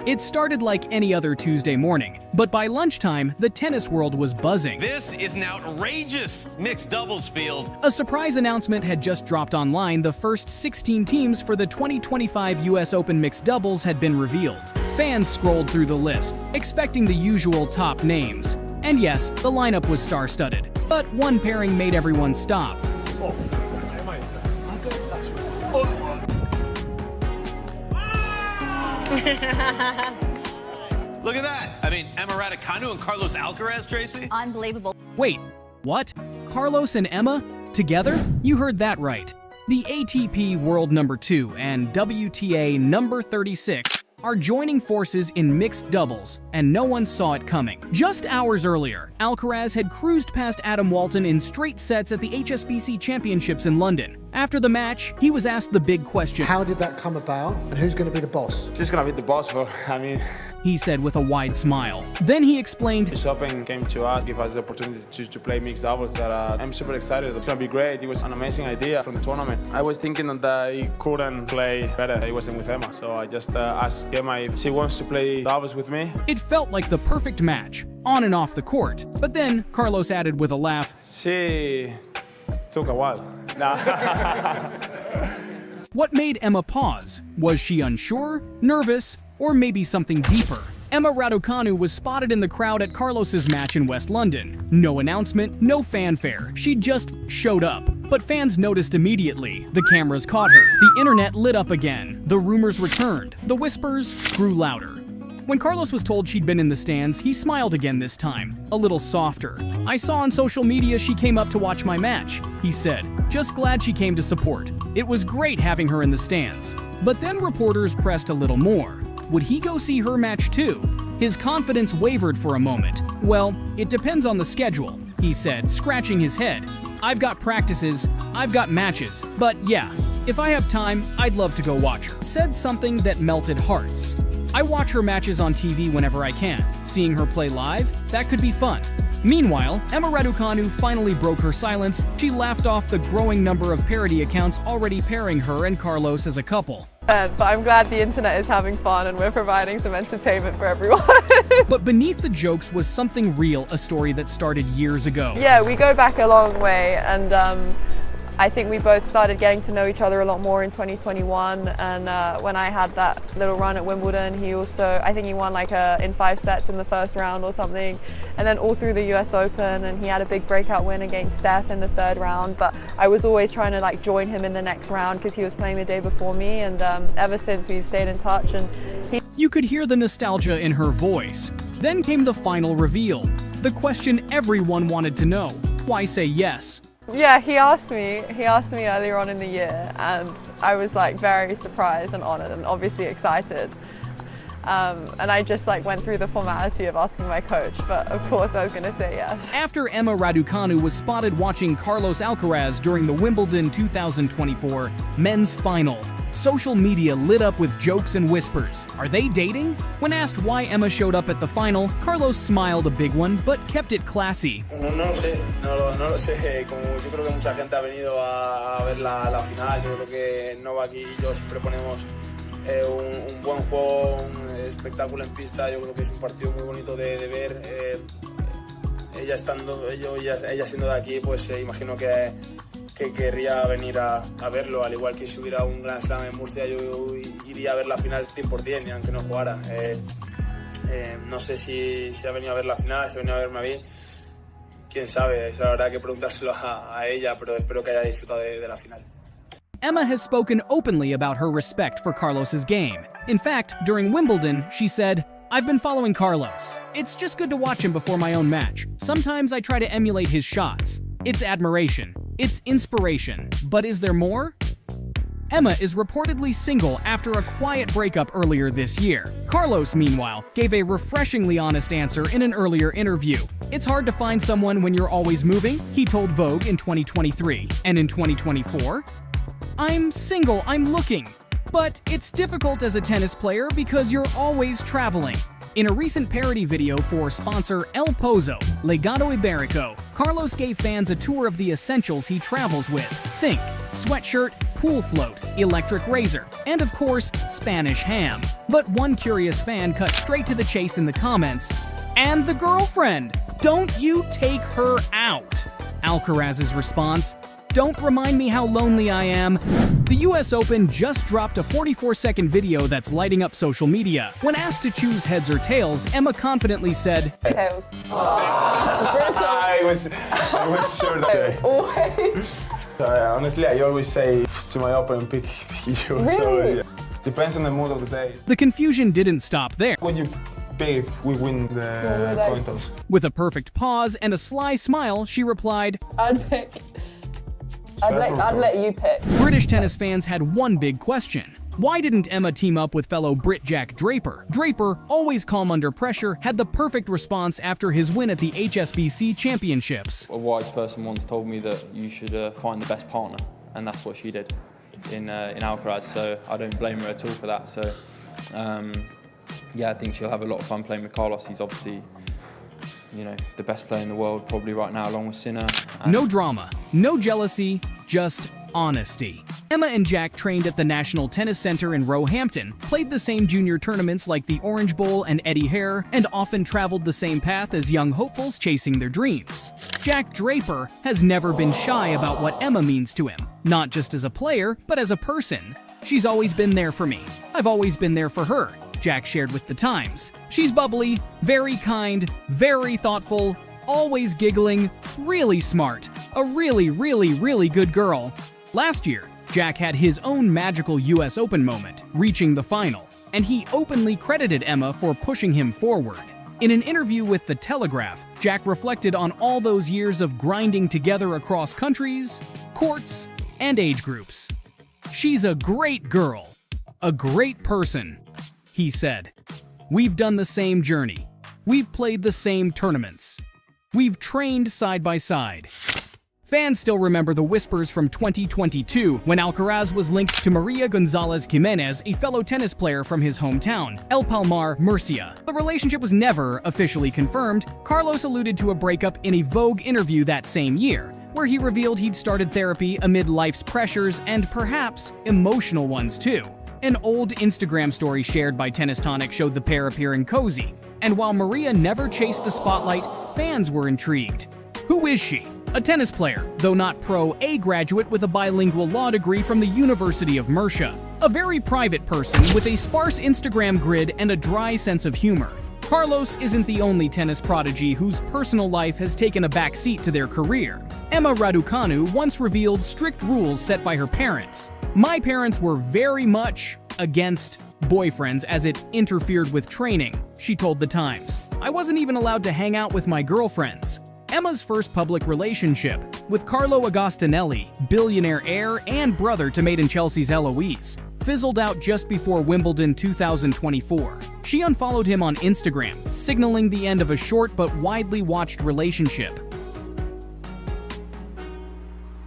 It started like any other Tuesday morning, but by lunchtime, the tennis world was buzzing. This is an outrageous mixed doubles field. A surprise announcement had just dropped online. The first 16 teams for the 2025 US Open mixed doubles had been revealed. Fans scrolled through the list, expecting the usual top names. And yes, the lineup was star-studded, but one pairing made everyone stop. Look at that. I mean, Emma Raducanu and Carlos Alcaraz, Tracy? Unbelievable. Wait, what? Carlos and Emma? Together? You heard that right. The ATP World number 2 and WTA number 36 are joining forces in mixed doubles, and no one saw it coming. Just hours earlier, Alcaraz had cruised past Adam Walton in straight sets at the HSBC Championships in London. After the match, he was asked the big question. How did that come about, and who's going to be the boss? She's going to be the boss He said with a wide smile. Then he explained, this Open came to us, give us the opportunity to play mixed doubles that I'm super excited. It's going to be great. It was an amazing idea from the tournament. I was thinking that I couldn't play better. It wasn't with Emma, so I just asked Emma if she wants to play doubles with me. It felt like the perfect match, on and off the court. But then, Carlos added with a laugh, she took a while. What made Emma pause? Was she unsure, nervous, or maybe something deeper? Emma Raducanu was spotted in the crowd at Carlos's match in West London. No announcement, no fanfare. She just showed up. But fans noticed immediately. The cameras caught her. The internet lit up again. The rumors returned. The whispers grew louder. When Carlos was told she'd been in the stands, he smiled again this time, a little softer. "I saw on social media she came up to watch my match," he said. "Just glad she came to support. It was great having her in the stands." But then reporters pressed a little more. Would he go see her match too? His confidence wavered for a moment. "Well, it depends on the schedule," he said, scratching his head. "I've got practices, I've got matches, but yeah, if I have time, I'd love to go watch her." Said something that melted hearts. "I watch her matches on TV whenever I can. Seeing her play live, that could be fun." Meanwhile, Emma Raducanu finally broke her silence. She laughed off the growing number of parody accounts already pairing her and Carlos as a couple. But I'm glad the internet is having fun and we're providing some entertainment for everyone. But beneath the jokes was something real, a story that started years ago. Yeah, we go back a long way, and I think we both started getting to know each other a lot more in 2021, and when I had that little run at Wimbledon, he also, I think he won like in 5 sets in the first round or something, and then all through the US Open, and he had a big breakout win against Steph in the 3rd round, but I was always trying to like join him in the next round because he was playing the day before me, and ever since we've stayed in touch. And You could hear the nostalgia in her voice. Then came the final reveal. The question everyone wanted to know. Why say yes? Yeah, he asked me earlier on in the year, and I was like very surprised and honored and obviously excited. And I just like went through the formality of asking my coach, but of course I was going to say yes. After Emma Raducanu was spotted watching Carlos Alcaraz during the Wimbledon 2024 men's final, social media lit up with jokes and whispers. Are they dating? When asked why Emma showed up at the final, Carlos smiled a big one, but kept it classy. No lo sé. Como yo creo que mucha gente ha venido a ver la final, yo creo que Nova aquí y yo siempre ponemos un buen juego, un espectáculo en pista. Yo creo que es un partido muy bonito de ver. Ella siendo de aquí, pues imagino que querría venir a verlo, al igual que si hubiera un Grand Slam en Murcia, yo iría a ver la final 100%, y aunque no jugara. No sé si ha venido a ver la final, si ha venido a verme a mí. Quién sabe, eso habrá que preguntárselo a ella, pero espero que haya disfrutado de la final. Emma has spoken openly about her respect for Carlos's game. In fact, during Wimbledon, she said, "I've been following Carlos. It's just good to watch him before my own match. Sometimes I try to emulate his shots. It's admiration. It's inspiration. But is there more?" Emma is reportedly single after a quiet breakup earlier this year. Carlos, meanwhile, gave a refreshingly honest answer in an earlier interview. "It's hard to find someone when you're always moving," he told Vogue in 2023. And in 2024, "I'm single, I'm looking. But it's difficult as a tennis player because you're always traveling." In a recent parody video for sponsor El Pozo, Legado Iberico, Carlos gave fans a tour of the essentials he travels with. Think sweatshirt, pool float, electric razor, and of course, Spanish ham. But one curious fan cut straight to the chase in the comments, "And the girlfriend! Don't you take her out!" Alcaraz's response, "Don't remind me how lonely I am." The US Open just dropped a 44-second video that's lighting up social media. When asked to choose heads or tails, Emma confidently said, Tails. I was sure that. Always. Honestly, I always say to my opponent, pick you. So, Really? yeah. Depends on the mood of the day. The confusion didn't stop there. When you pick, we win the coin toss. With a perfect pause and a sly smile, she replied, I'd pick. I'd let you pick. British tennis fans had one big question. Why didn't Emma team up with fellow Brit Jack Draper? Draper, always calm under pressure, had the perfect response after his win at the HSBC Championships. A wise person once told me that you should find the best partner, and that's what she did in Alcaraz, so I don't blame her at all for that. So, yeah, I think she'll have a lot of fun playing with Carlos. He's obviously, you know, the best player in the world probably right now, along with Sinner. No drama, no jealousy, just honesty. Emma and Jack trained at the National Tennis Center in Roehampton, played the same junior tournaments like the Orange Bowl and Eddie Hare, and often traveled the same path as young hopefuls chasing their dreams. Jack Draper has never been shy about what Emma means to him, not just as a player, but as a person. "She's always been there for me. I've always been there for her," Jack shared with The Times. "She's bubbly, very kind, very thoughtful, always giggling, really smart, a really, really, really good girl." Last year, Jack had his own magical US Open moment, reaching the final, and he openly credited Emma for pushing him forward. In an interview with The Telegraph, Jack reflected on all those years of grinding together across countries, courts, and age groups. "She's a great girl, a great person," he said. "We've done the same journey. We've played the same tournaments. We've trained side by side." Fans still remember the whispers from 2022 when Alcaraz was linked to Maria Gonzalez Jimenez, a fellow tennis player from his hometown, El Palmar, Murcia. The relationship was never officially confirmed. Carlos alluded to a breakup in a Vogue interview that same year, where he revealed he'd started therapy amid life's pressures and perhaps emotional ones too. An old Instagram story shared by Tennis Tonic showed the pair appearing cozy, and while Maria never chased the spotlight, fans were intrigued. Who is she? A tennis player, though not pro-A graduate with a bilingual law degree from the University of Murcia. A very private person with a sparse Instagram grid and a dry sense of humor. Carlos isn't the only tennis prodigy whose personal life has taken a backseat to their career. Emma Raducanu once revealed strict rules set by her parents. "My parents were very much against boyfriends as it interfered with training," she told The Times. "I wasn't even allowed to hang out with my girlfriends." Emma's first public relationship, with Carlo Agostinelli, billionaire heir and brother to Made in Chelsea's Eloise, fizzled out just before Wimbledon 2024. She unfollowed him on Instagram, signaling the end of a short but widely watched relationship.